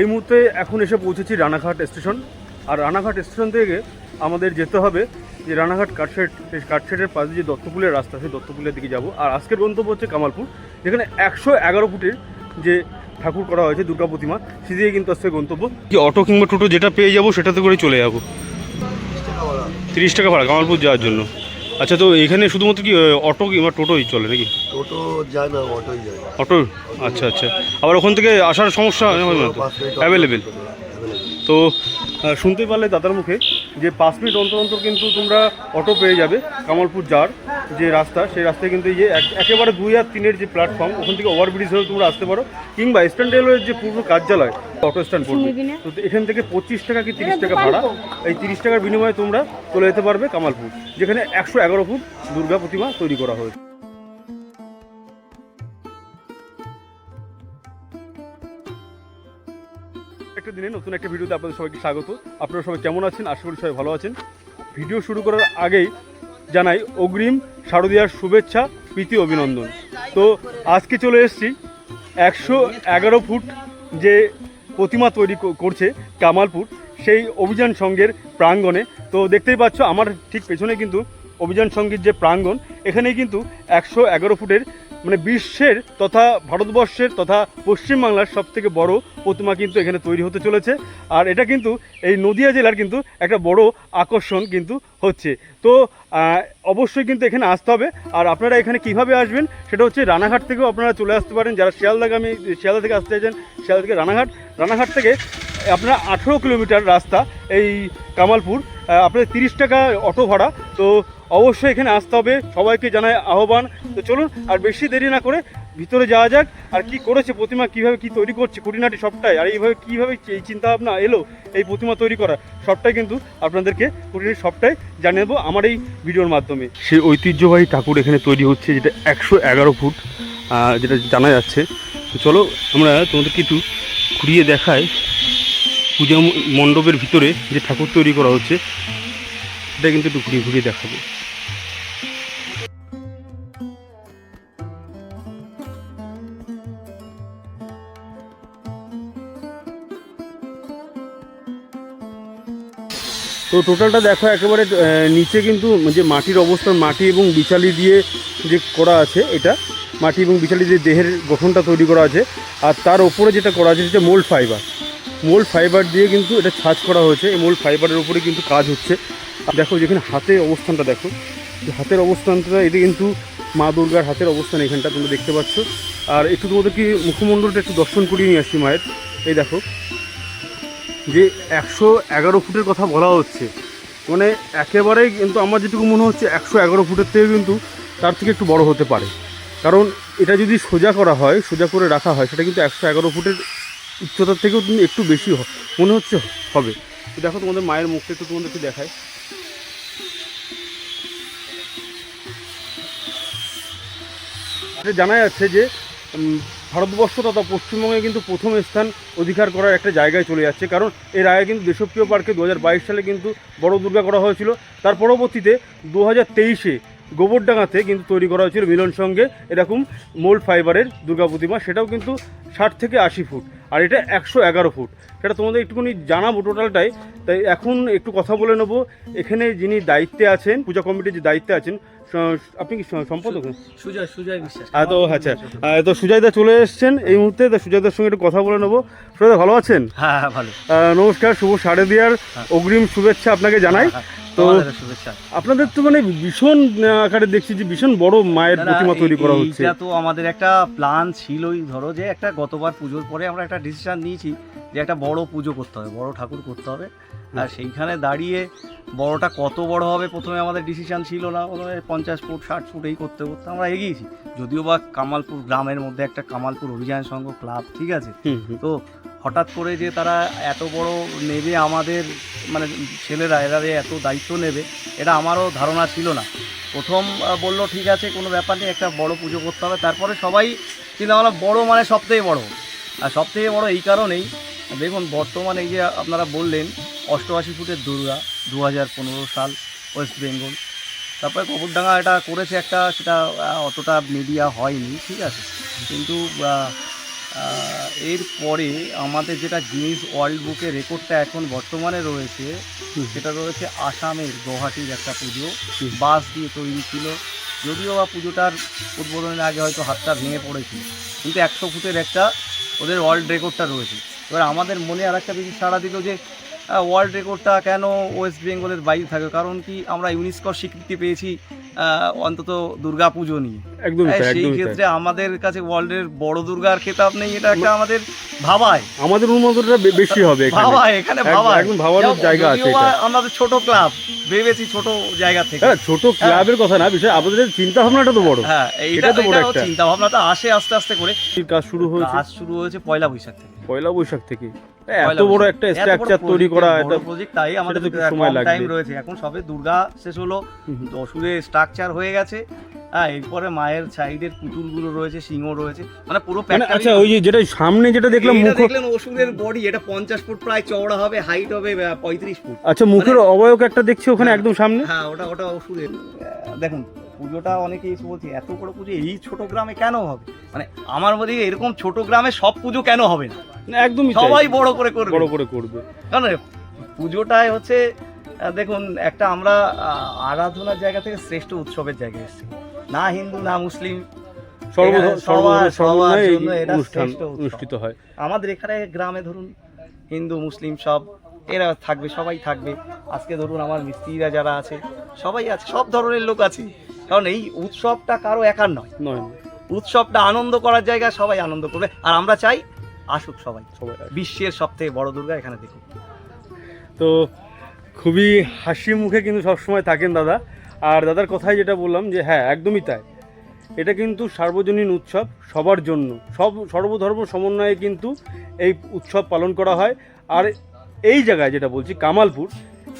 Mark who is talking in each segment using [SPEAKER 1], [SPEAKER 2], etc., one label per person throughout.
[SPEAKER 1] এই মুহূর্তে এখন এসে পৌঁছেছি রানাঘাট স্টেশন। আর রানাঘাট স্টেশন থেকে আমাদের যেতে হবে যে রানাঘাট কাঠশেড, সেই কাঠশেডের পাশে যে দত্তপুলের রাস্তা, সেই দত্তপুলের দিকে যাব। আর আজকের গন্তব্য হচ্ছে কামালপুর, যেখানে 111 ফুটের যে ঠাকুর করা হয়েছে দুর্গা প্রতিমা, সেদিকে কিন্তু আজকে গন্তব্য। কি অটো কিংবা টোটো যেটা পেয়ে যাবো সেটাতে করে চলে যাবো। 30 টাকা ভাড়া কামালপুর যাওয়ার জন্য। আচ্ছা, তো এখানে শুধুমাত্র কি অটো কিংবা টোটোই চলে নাকি?
[SPEAKER 2] টোটো যায় না, অটোই যায়।
[SPEAKER 1] অটো, আচ্ছা আচ্ছা। আবার ওখান থেকে আসার সমস্যা হয় না তো? অ্যাভেলেবেল। তো শুনতে পারলে দাদার মুখে যে 5 মিনিট অন্তর অন্তর কিন্তু তোমরা অটো পেয়ে যাবে কামালপুর যাওয়ার যে রাস্তা, সেই রাস্তায় কিন্তু এই যে একেবারে 2 আর 3-এর যে প্ল্যাটফর্ম, ওখান থেকে ওভারব্রিজ হয়ে তোমরা আসতে পারো, কিংবা ইস্টার্ন রেলওয়ের যে পূর্ব কার্যালয় অটো স্ট্যান্ড পড়বে। তো এখান থেকে 25 টাকা কি 30 টাকা ভাড়া, এই 30 টাকার বিনিময়ে তোমরা চলে যেতে পারবে কামালপুর, যেখানে 111 ফুট দুর্গা প্রতিমা তৈরি করা হয়েছে। একটা দিনে নতুন একটা ভিডিওতে আপনাদের সবাইকে স্বাগত। আপনারা সবাই কেমন আছেন? আশা করি সবাই ভালো আছেন। ভিডিও শুরু করার আগেই জানাই অগ্রিম শারদীয়ার শুভেচ্ছা, প্রীতি, অভিনন্দন। তো আজকে চলে এসেছি 111 ফুট যে প্রতিমা তৈরি করছে কামালপুর, সেই অভিযান সংঘের প্রাঙ্গণে। তো দেখতেই পাচ্ছ আমার ঠিক পেছনে কিন্তু অভিযান সংঘের যে প্রাঙ্গণ, এখানে কিন্তু 111 ফুটের মানে বিশ্বের তথা ভারতবর্ষের তথা পশ্চিমবাংলার সবথেকে বড় প্রতিমা কিন্তু এখানে তৈরি হতে চলেছে। আর এটা কিন্তু এই নদিয়া জেলার কিন্তু একটা বড় আকর্ষণ কিন্তু হচ্ছে। তো অবশ্যই কিন্তু এখানে আসতে হবে। আর আপনারা এখানে কিভাবে আসবেন সেটা হচ্ছে রানাঘাট থেকেও আপনারা চলে আসতে পারেন। যারা শিয়ালদা থেকে আসতে চাইছেন, শিয়ালদা থেকে রানাঘাট থেকে আপনারা 18 কিলোমিটার রাস্তা এই কামালপুর, আপনাদের 30 টাকা অটো ভাড়া। তো অবশ্যই এখানে আসতে হবে, সবাইকে জানায় আহ্বান। তো চলুন আর বেশি দেরি না করে ভিতরে যাওয়া যাক। আর কি করেছে প্রতিমা, কীভাবে কি তৈরি করছে খুঁটিনাটি সবটাই, আর এইভাবে কীভাবে এই চিন্তাভাবনা এলো এই প্রতিমা তৈরি করা, সবটাই কিন্তু আপনাদেরকে খুঁটিনাটি সবটাই জানিয়ে দেবো আমার এই ভিডিওর মাধ্যমে। সেই ঐতিহ্যবাহী ঠাকুর এখানে তৈরি হচ্ছে, যেটা 111 ফুট যেটা জানা যাচ্ছে। তো চলো আমরা তোমাদেরকে একটু ঘুরিয়ে দেখাই পূজা মণ্ডপের ভিতরে যে ঠাকুর তৈরি করা হচ্ছে, এটা কিন্তু একটু ঘুরিয়ে দেখাবো। তো টোটালটা দেখো, একেবারে নিচে কিন্তু যে মাটির অবস্থান, মাটি এবং বিচালি দিয়ে যে করা আছে, এটা মাটি এবং বিচালি দিয়ে দেহের গঠনটা তৈরি করা আছে। আর তার ওপরে যেটা করা আছে সেটা মোল্ড ফাইবার দিয়ে কিন্তু এটা ছাঁচ করা হয়েছে। এই মোল্ড ফাইবারের উপরে কিন্তু কাজ হচ্ছে। দেখো যেখানে হাতের অবস্থানটা দেখো, হাতের অবস্থানটা এটা কিন্তু মা দুর্গার হাতের অবস্থান এখানটা তোমরা দেখতে পাচ্ছ। আর একটু তোমাদেরকে মুখমণ্ডলটা একটু দর্শন করিয়ে নিয়ে আসছি মায়ের। এই দেখো যে 111 ফুটের কথা বলা হচ্ছে, মানে একেবারেই কিন্তু আমার যেটুকু মনে হচ্ছে 111 ফুটের থেকে কিন্তু তার থেকে একটু বড় হতে পারে। কারণ এটা যদি সোজা করা হয়, সোজা করে রাখা হয়, সেটা কিন্তু 111 ফুটের উচ্চতার থেকেও কিন্তু একটু বেশি মনে হচ্ছে হবে। তো দেখো তোমাদের মায়ের মুখটা একটু তোমাদেরকে দেখায়। জানা যাচ্ছে যে ভারতবর্ষ তথা পশ্চিমবঙ্গে কিন্তু প্রথম স্থান অধিকার করার একটা জায়গায় চলে যাচ্ছে। কারণ এর আগে কিন্তু দেশপ্রিয় পার্কে 2022 সালে কিন্তু বড় দুর্গা করা হয়েছিল। তার পরবর্তীতে 2023-এ গোবরডাঙ্গাতে কিন্তু তৈরি করা হয়েছিল মিলন সঙ্গে এরকম মোল্ড ফাইবারের দুর্গা প্রতিমা, সেটাও কিন্তু 60 থেকে 80 ফুট। আর এটা 111 ফুট, সেটা তোমাদের একটুখানি জানাবো টোটালটাই। তাই এখন একটু কথা বলে নেবো এখানে যিনি দায়িত্বে আছেন, পূজা কমিটির যে দায়িত্বে আছেন, আপনি কি সম্পাদক?
[SPEAKER 3] সুজয় বিশ্বাস।
[SPEAKER 1] তো আচ্ছা, তো সুজয়দা চলে এসছেন এই মুহূর্তে। তো সুজয়দার সঙ্গে একটু কথা বলে নেবো। সুজয়দা ভালো আছেন?
[SPEAKER 3] হ্যাঁ ভালো।
[SPEAKER 1] নমস্কার, শুভ শারদীয়ার অগ্রিম শুভেচ্ছা আপনাকে জানাই। তো আপনাদের তো মানে ভীষণ আকারে দেখছি যে ভীষণ বড় মায়ের প্রতিমা তৈরি করা হচ্ছে।
[SPEAKER 3] এটা তো আমাদের একটা প্ল্যান ছিলই, ধরো যে একটা গতবার পুজোর পরে আমরা একটা ডিসিশন নিয়েছি যে একটা বড় পুজো করতে হবে, বড় ঠাকুর করতে হবে। আর সেইখানে দাঁড়িয়ে বড়টা কত বড় হবে প্রথমে আমাদের ডিসিশন ছিল না। প্রথমে 50 ফুট 60 ফুট এই করতে করতে আমরা এগিয়েছি। যদিও বা কামালপুর গ্রামের মধ্যে একটা কামালপুর অভিযান সংঘ ক্লাব, ঠিক আছে, তো হঠাৎ করে যে তারা এত বড় নেবে, আমাদের মানে ছেলেরা এরা যে এত দায়িত্ব নেবে এটা আমারও ধারণা ছিল না। প্রথম বললো ঠিক আছে কোনো ব্যাপার নেই, একটা বড় পুজো করতে হবে। তারপরে সবাই চিন্তা ভাবনা বড়ো মানে সবথেকে বড়, আর সবথেকে বড় এই কারণেই দেখুন বর্তমানে এই যে আপনারা বললেন 88 ফুটের দুর্গা 2015 সাল ওয়েস্ট বেঙ্গল, তারপরে কপুরডাঙ্গা এটা করেছে একটা, সেটা অতটা মিডিয়া হয়নি, ঠিক আছে। কিন্তু এরপরে আমাদের যেটা গিনিস ওয়ার্ল্ড বুকে রেকর্ডটা এখন বর্তমানে রয়েছে, সেটা রয়েছে আসামের গুয়াহাটির একটা পুজো, বাঁশ দিয়ে তৈরি ছিল। যদিও বা পুজোটার উদ্বোধনের আগে হয়তো হাতটা ভেঙে পড়েছিল, কিন্তু 100 ফুটের একটা ওদের ওয়ার্ল্ড রেকর্ডটা রয়েছে। এবার আমাদের মনে আর একটা বেশি সাড়া দিল যে ওয়ার্ল্ড রেকর্ডটা কেন ওয়েস্ট বেঙ্গলের বাইরে থাকে, কারণ কি আমরা ইউনেস্কোর স্বীকৃতি পেয়েছি অন্তত দুর্গা পুজো নিয়ে।
[SPEAKER 1] একদম
[SPEAKER 3] সেই ক্ষেত্রে আমাদের কাছে ওয়ার্ল্ডের বড় দুর্গার খেতাব নেই, এটা একটা আমাদের ভাবায়,
[SPEAKER 1] আমাদের অনুমোদনটা বেশি হবে
[SPEAKER 3] ভাবায়, এখানে ভাবায়
[SPEAKER 1] একদম ভাবানোর জায়গা আছে।
[SPEAKER 3] আমাদের ছোট ক্লাব ভেবেছি ছোট জায়গা থেকে,
[SPEAKER 1] ছোট ক্লাবের কথা না, বিষয় আমাদের চিন্তা ভাবনাটা তো বড়।
[SPEAKER 3] হ্যাঁ, এইটা তো বড় একটা চিন্তা ভাবনাটা আসে আস্তে আস্তে করে।
[SPEAKER 1] কাজ শুরু হয়েছে
[SPEAKER 3] পয়লা বৈশাখ থেকে।
[SPEAKER 1] পয়লা বৈশাখ থেকে এত বড় একটা স্ট্রাকচার তৈরি করা, এটা
[SPEAKER 3] প্রজেক্ট, তাই আমাদের
[SPEAKER 1] সময় লাগবে,
[SPEAKER 3] টাইম রয়েছে। এখন সবে দুর্গা শেষ হলো, অসুরের স্ট্রাকচার হয়ে গেছে, হ্যাঁ, এরপরে মায়ের সাইডের পুতুলগুলো রয়েছে, সিংহ রয়েছে, মানে পুরো
[SPEAKER 1] আচ্ছা ওই যে যেটা সামনে যেটা দেখলাম
[SPEAKER 3] দেখলেন অসুরের বডি, এটা 50 ফুট প্রায় চওড়া হবে, হাইট হবে 35 ফুট।
[SPEAKER 1] আচ্ছা মুখের অবয়ব একটা দেখছি ওখানে একদম সামনে,
[SPEAKER 3] হ্যাঁ ওটা অসুরের। দেখুন পুজোটা অনেকে এসে বলছে এত বড় পুজো এই ছোট গ্রামে কেন হবে, মানে আমার মনে হয় এরকম ছোট গ্রামে সব পুজো কেন হবে না,
[SPEAKER 1] একদমই
[SPEAKER 3] সবাই বড় করে করবে। কারণ পুজোটাই হচ্ছে দেখুন একটা আমরা আরাধনার জায়গা থেকে শ্রেষ্ঠ উৎসবের জায়গায় এসেছি, না হিন্দু না মুসলিম,
[SPEAKER 1] অনুষ্ঠিত হয়।
[SPEAKER 3] আমাদের এখানে গ্রামে ধরুন হিন্দু মুসলিম সব এরা থাকবে, সবাই থাকবে। আজকে ধরুন আমার মিস্ত্রিরা যারা আছে সবাই আছে, সব ধরনের লোক আছে, কারণ এই উৎসবটা কারো একার নয়, উৎসবটা আনন্দ করার জায়গা, সবাই আনন্দ করবে। আর আমরা চাই আসুক সবাই, বিশ্বের সবথেকে বড় দুর্গা এখানে দেখুন।
[SPEAKER 1] তো খুবই হাসি মুখে কিন্তু সবসময় থাকেন দাদা। আর দাদার কথাই যেটা বললাম যে হ্যাঁ একদমই তাই, এটা কিন্তু সার্বজনীন উৎসব, সবার জন্য, সর্বধর্ম সমন্বয়ে কিন্তু এই উৎসব পালন করা হয়। আর এই জায়গায় যেটা বলছি কামালপুর,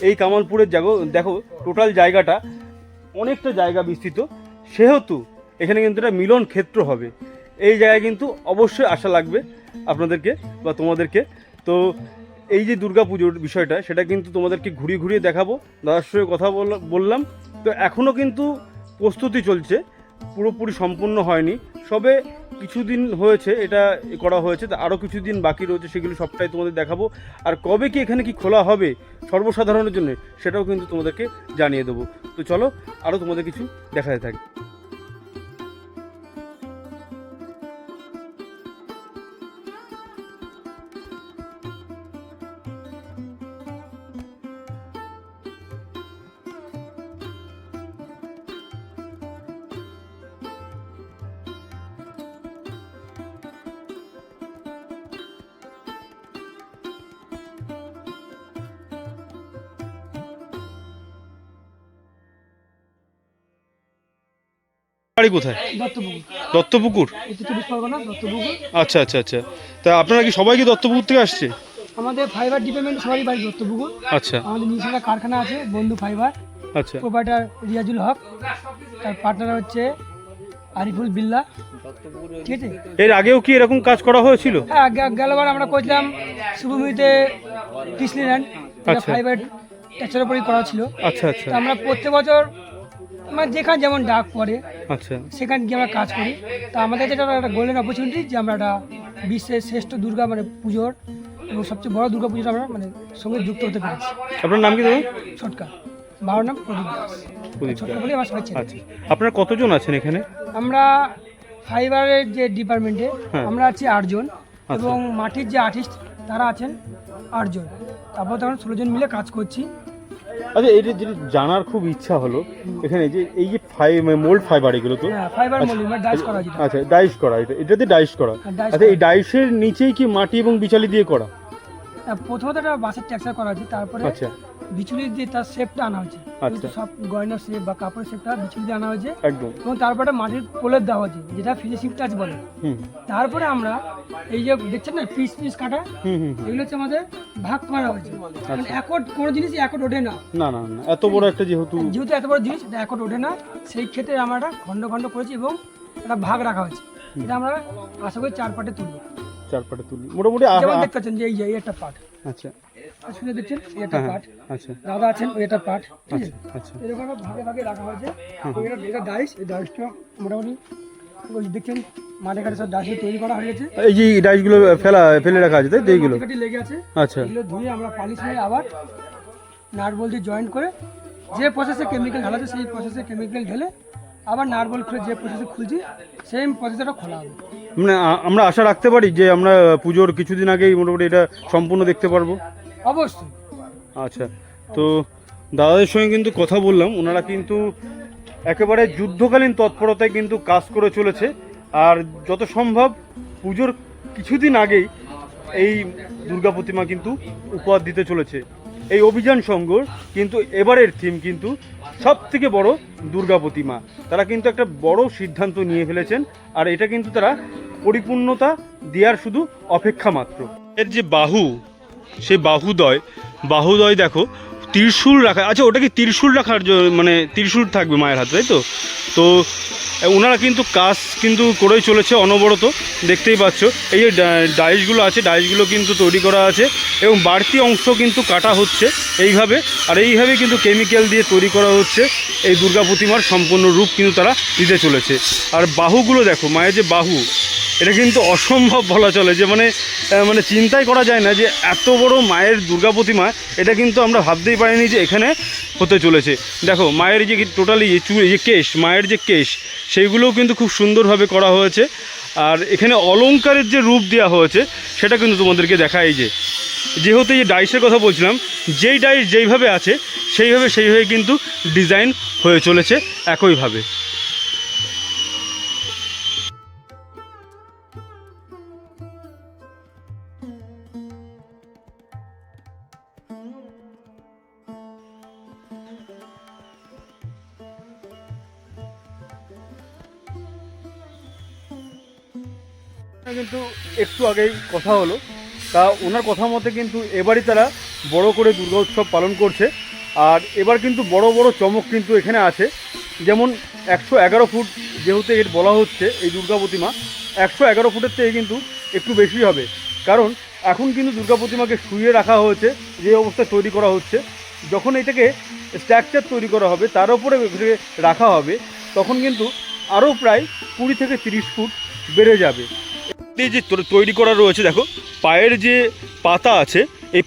[SPEAKER 1] এই কামালপুরের দেখো টোটাল জায়গাটা অনেকটা জায়গা বিস্তৃত, সেহেতু এখানে কিন্তু একটা মিলন ক্ষেত্র হবে। এই জায়গায় কিন্তু অবশ্যই আসা লাগবে আপনাদেরকে বা তোমাদেরকে। তো এই যে দুর্গা পুজোর বিষয়টা, সেটা কিন্তু তোমাদেরকে ঘুরিয়ে ঘুরিয়ে দেখাবো, দাদার সঙ্গে কথা বললাম। তো এখনও কিন্তু প্রস্তুতি চলছে, পুরোপুরি সম্পূর্ণ হয়নি, সবে কিছুদিন হয়েছে এটা করা হয়েছে, তা আরও কিছুদিন বাকি রয়েছে, সেগুলো সবটাই তোমাদের দেখাবো। আর কবে কি এখানে কি খোলা হবে সর্বসাধারণের জন্য সেটাও কিন্তু তোমাদেরকে জানিয়ে দেবো। তো চলো আরও তোমাদের কিছু দেখাতে থাকি। বাড়ি কোথায়? দত্তপুকুর। আচ্ছা আচ্ছা আচ্ছা, তা আপনারা কি সবাই কি দত্তপুকুর থেকে আসছে?
[SPEAKER 4] আমাদের ফাইবার ডিপার্টমেন্ট সবারই বাড়ি দত্তপুকুর।
[SPEAKER 1] আচ্ছা,
[SPEAKER 4] আমাদের নিজস্ব একটা কারখানা আছে বন্ধু ফাইবার।
[SPEAKER 1] আচ্ছা,
[SPEAKER 4] প্রোপাইটার রিয়াজুল হক, তার পার্টনার হচ্ছে আরিফুল বিল্লা, ঠিক আছে।
[SPEAKER 1] এর আগেও কি এরকম কাজ করা হয়েছিল?
[SPEAKER 4] হ্যাঁ, গেলবার আমরা করছিলাম শুভমিতে ডিসনিল্যান্ড, ফাইবার টেক্সচারের উপরই করা ছিল।
[SPEAKER 1] আচ্ছা আচ্ছা,
[SPEAKER 4] আমরা প্রত্যেক বছর মানে যেখানে যেমন ডাক পড়ে
[SPEAKER 1] আচ্ছা
[SPEAKER 4] সেখানে গিয়ে আমরা কাজ করি। তা আমাদের যেটা একটা গোল্ডেন অপরচুনিটি যে আমরা একটা বিশ্বের শ্রেষ্ঠ দুর্গা মানে পুজোর এবং সবচেয়ে বড় দুর্গা পুজোটা আমরা মানে সঙ্গে যুক্ত হতে পেরেছি।
[SPEAKER 1] আপনার নাম কি দাদা?
[SPEAKER 4] ছোটকা, বাবার নাম প্রদীপ দাস। ছোটকা বলে আমার সবাই চেনে।
[SPEAKER 1] আচ্ছা, আপনারা কতজন আছেন এখানে?
[SPEAKER 4] আমরা ফাইবারের যে ডিপার্টমেন্টে আমরা আছি 8 জন, এবং মাটির যে আর্টিস্ট তারা আছেন 8 জন, তারপর তখন 16 জন মিলে কাজ করছি।
[SPEAKER 1] আচ্ছা, এটা যেটা জানার খুব ইচ্ছা হলো এখানে যে এই যে মোল্ড ফাইবার এগুলো তো
[SPEAKER 4] ফাইবার মোল্ডিং মানে ডাইস করা যেটা।
[SPEAKER 1] আচ্ছা, ডাইস করা, এটাতে ডাইস করা। আচ্ছা, এই ডাইসের নিচেই কি মাটি এবং বিচালি দিয়ে করা?
[SPEAKER 4] প্রথমত একটা বাঁশের টেক্সচার করা হয়েছে, তারপরে
[SPEAKER 1] আচ্ছা
[SPEAKER 4] বিচুলির যে তার শেপটা আনা হয়েছে,
[SPEAKER 1] আচ্ছা।
[SPEAKER 4] সব গয়নার শেপ বা কাপড়ের শেপটা বিচুলি দিয়ে আনা হয়েছে,
[SPEAKER 1] একদম।
[SPEAKER 4] এবং তারপরে একটা মাটির প্রলেপ দেওয়া হয়েছে যেটা ফিনিশিং টাচ বলে।
[SPEAKER 1] হুম
[SPEAKER 4] তারপরে আমরা এই যে দেখছেন না পিস পিস কাটা,
[SPEAKER 1] হুম হুম।
[SPEAKER 4] এগুলো হচ্ছে আমাদের ভাগ করা হয়েছে। কারণ একট কোনো জিনিস একট ওঠে না,
[SPEAKER 1] না না না, এত বড় একটা যেহেতু
[SPEAKER 4] যেহেতু এত বড় জিনিস এটা একট ওঠে না, সেই ক্ষেত্রে আমরা একটা খণ্ড খণ্ড করেছি এবং একটা ভাগ রাখা হয়েছে। এটা আমরা আশা করি 4 পার্টে তুলব।
[SPEAKER 1] 4 পাটে তুলি মোটামুটি
[SPEAKER 4] যেমন দেখতে পাচ্ছেন যে এই যে এই একটা পার্ট,
[SPEAKER 1] আচ্ছা
[SPEAKER 4] শুনে দেখছেন এই একটা
[SPEAKER 1] হ্যাঁ
[SPEAKER 4] পার্ট,
[SPEAKER 1] আচ্ছা
[SPEAKER 4] দাদা আছেন ওই একটা পার্ট, ঠিক আছে।
[SPEAKER 1] আচ্ছা
[SPEAKER 4] এরকম ভাগে ভাগে রাখা হয়েছে। এটা ডাইস, এই ডাইসটা মোটামুটি ওই দেখছেন মাঠে ঘাটে সব ডাইস তৈরি করা হয়ে গেছে।
[SPEAKER 1] এই যে ডাইসগুলো ফেলে রাখা আছে তাই তো এইগুলো?
[SPEAKER 4] মাটি লেগে আছে,
[SPEAKER 1] আচ্ছা
[SPEAKER 4] এগুলো ধুয়ে আমরা পালিশ মেরে আবার নাট বল দিয়ে জয়েন্ট করে যে প্রসেসে কেমিক্যাল ঢালাছে সেই প্রসেসে কেমিক্যাল ঢেলে আবার নাট বল খুলে যে প্রসেসে খুলছি সেম প্রসেসটা খোলা হবে।
[SPEAKER 1] মানে আমরা আশা রাখতে পারি যে আমরা পুজোর কিছুদিন আগেই মোটামুটি এটা সম্পূর্ণ দেখতে পারবো?
[SPEAKER 4] অবশ্যই।
[SPEAKER 1] আচ্ছা, তো দাদাদের সঙ্গে কিন্তু কথা বললাম, ওনারা কিন্তু একেবারে যুদ্ধকালীন তৎপরতায় কিন্তু কাজ করে চলেছে। আর যত সম্ভব পুজোর কিছুদিন আগেই এই দুর্গা প্রতিমা কিন্তু উপহার দিতে চলেছে। এই অভিযান সংঘর কিন্তু এবারের থিম কিন্তু সব থেকে বড় দুর্গা প্রতিমা। তারা কিন্তু একটা বড় সিদ্ধান্ত নিয়ে ফেলেছেন, আর এটা কিন্তু তারা পরিপূর্ণতা দেওয়ার শুধু অপেক্ষা মাত্র। এর যে বাহু, সেই বাহুদয় দেখো ত্রিশূল রাখা। আচ্ছা, ওটা কি ত্রিশূল রাখার মানে ত্রিশূল থাকবে মায়ের হাতে, তাই তো? তো ওনারা কিন্তু কাজ কিন্তু করেই চলেছে অনবরত, দেখতেই পাচ্ছ। এই যে ডাইসগুলো আছে, ডাইসগুলো কিন্তু তৈরি করা আছে এবং বাড়তি অংশ কিন্তু কাটা হচ্ছে এইভাবে, আর এইভাবে কিন্তু কেমিক্যাল দিয়ে তৈরি করা হচ্ছে এই দুর্গা প্রতিমার সম্পূর্ণ রূপ কিন্তু তারা দিতে চলেছে। আর বাহুগুলো দেখো, মায়ের যে বাহু, এটা কিন্তু অসম্ভব বলা চলে, যে মানে চিন্তাই করা যায় না যে এত বড় মায়ের দুর্গা প্রতিমা। এটা কিন্তু আমরা ভাবতেই পারিনি যে এখানে হতে চলেছে। দেখো মায়ের যে টোটালি যে কেশ, মায়ের যে কেশ, সেইগুলোও কিন্তু খুব সুন্দরভাবে করা হয়েছে। আর এখানে অলংকারের যে রূপ দেওয়া হয়েছে সেটা কিন্তু তোমাদেরকে দেখায়। এই যেহেতু এই ডাইসের কথা বলছিলাম, যেই ডাইস যেইভাবে আছে সেইভাবে কিন্তু ডিজাইন হয়ে চলেছে একইভাবে। কিন্তু একটু আগেই কথা হলো, তা ওনার কথা মতে কিন্তু এবারই তারা বড় করে দুর্গা উৎসব পালন করছে। আর এবার কিন্তু বড় বড় চমক কিন্তু এখানে আছে। যেমন 111 ফুট যেহেতু এর বলা হচ্ছে এই দুর্গা প্রতিমা, 111 ফুটের থেকে কিন্তু একটু বেশি হবে। কারণ এখন কিন্তু দুর্গা প্রতিমাকে শুয়ে রাখা হয়েছে, যে অবস্থায় তৈরি করা হচ্ছে। যখন এটাকে স্ট্রাকচার তৈরি করা হবে, তার উপরে রাখা হবে, তখন কিন্তু আরও প্রায় 20 থেকে 30 ফুট বেড়ে যাবে। এই যে তৈরি করা রয়েছে, দেখো পায়ের যে পাতা আছে, এই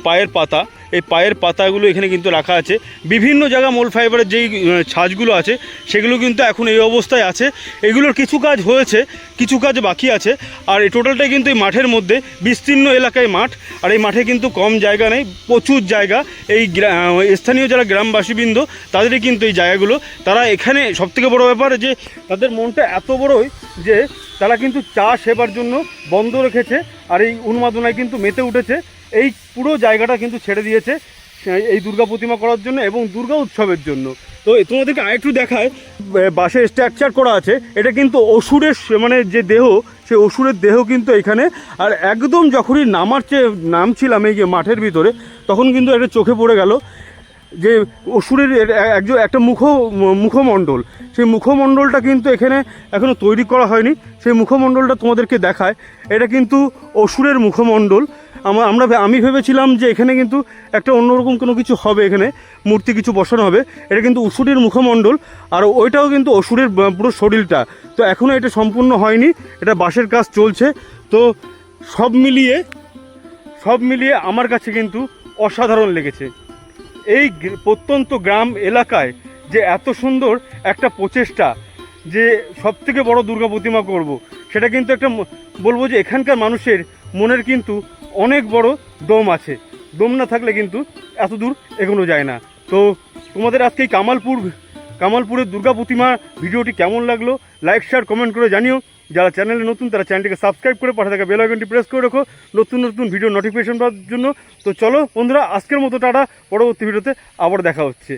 [SPEAKER 1] পায়ের পাতাগুলো এখানে কিন্তু রাখা আছে। বিভিন্ন জায়গা মোল ফাইবারের যেই ছাঁচগুলো আছে সেগুলো কিন্তু এখন এই অবস্থায় আছে। এগুলোর কিছু কাজ হয়েছে, কিছু কাজ বাকি আছে। আর এই টোটালটাই কিন্তু এই মাঠের মধ্যে, বিস্তীর্ণ এলাকায় মাঠ, আর এই মাঠে কিন্তু কম জায়গা নেই, প্রচুর জায়গা। এই স্থানীয় যারা গ্রামবাসীবৃন্দ, তাদেরই কিন্তু এই জায়গাগুলো, তারা এখানে সবথেকে বড় ব্যাপার যে তাদের মনটা এত বড়ই যে তারা কিন্তু চাষ হেবার জন্য বন্ধ রেখেছে, আর এই উন্মাদনায় কিন্তু মেতে উঠেছে। এই পুরো জায়গাটা কিন্তু ছেড়ে দিয়েছে এই দুর্গা প্রতিমা করার জন্য এবং দুর্গা উৎসবের জন্য। তো তোমাদেরকে আরেকটু দেখায়, বাঁশের স্ট্রাকচার করা আছে। এটা কিন্তু অসুরের মানে যে দেহ, সেই অসুরের দেহ কিন্তু এখানে। আর একদম যখনই নামছিলাম এই যে মাঠের ভিতরে, তখন কিন্তু একটা চোখে পড়ে গেল যে অসুরের একটা মুখমণ্ডল, সেই মুখমণ্ডলটা কিন্তু এখানে এখনও তৈরি করা হয়নি। সেই মুখমণ্ডলটা তোমাদেরকে দেখায়। এটা কিন্তু অসুরের মুখমণ্ডল। আমি ভেবেছিলাম যে এখানে কিন্তু একটা অন্যরকম কোনো কিছু হবে, এখানে মূর্তি কিছু বসানো হবে। এটা কিন্তু অসুরের মুখমণ্ডল, আর ওইটাও কিন্তু অসুরের পুরো শরীরটা। তো এখনও এটা সম্পূর্ণ হয়নি, এটা বাঁশের কাজ চলছে। তো সব মিলিয়ে আমার কাছে কিন্তু অসাধারণ লেগেছে। এই প্রত্যন্ত গ্রাম এলাকায় যে এত সুন্দর একটা প্রচেষ্টা, যে সবথেকে বড় দুর্গা প্রতিমা করব, সেটা কিন্তু একটা বলবো যে এখানকার মানুষের মনের কিন্তু অনেক বড় দম আছে। দম না থাকলে কিন্তু এত দূর এগোনো যায় না। তো তোমাদের আজকে এই কামালপুরের দুর্গা প্রতিমা ভিডিওটি কেমন লাগলো, লাইক শেয়ার কমেন্ট করে জানিও। যারা চ্যানেলে নতুন তারা চ্যানেলটিকে সাবস্ক্রাইব করে পাশে থাকা বেল আইকনটি প্রেস করে রাখো নতুন নতুন ভিডিও নোটিফিকেশন পাওয়ার জন্য। তো চলো বন্ধুরা, আজকের মতো টাটা, পরবর্তী ভিডিওতে আবার দেখা হচ্ছে।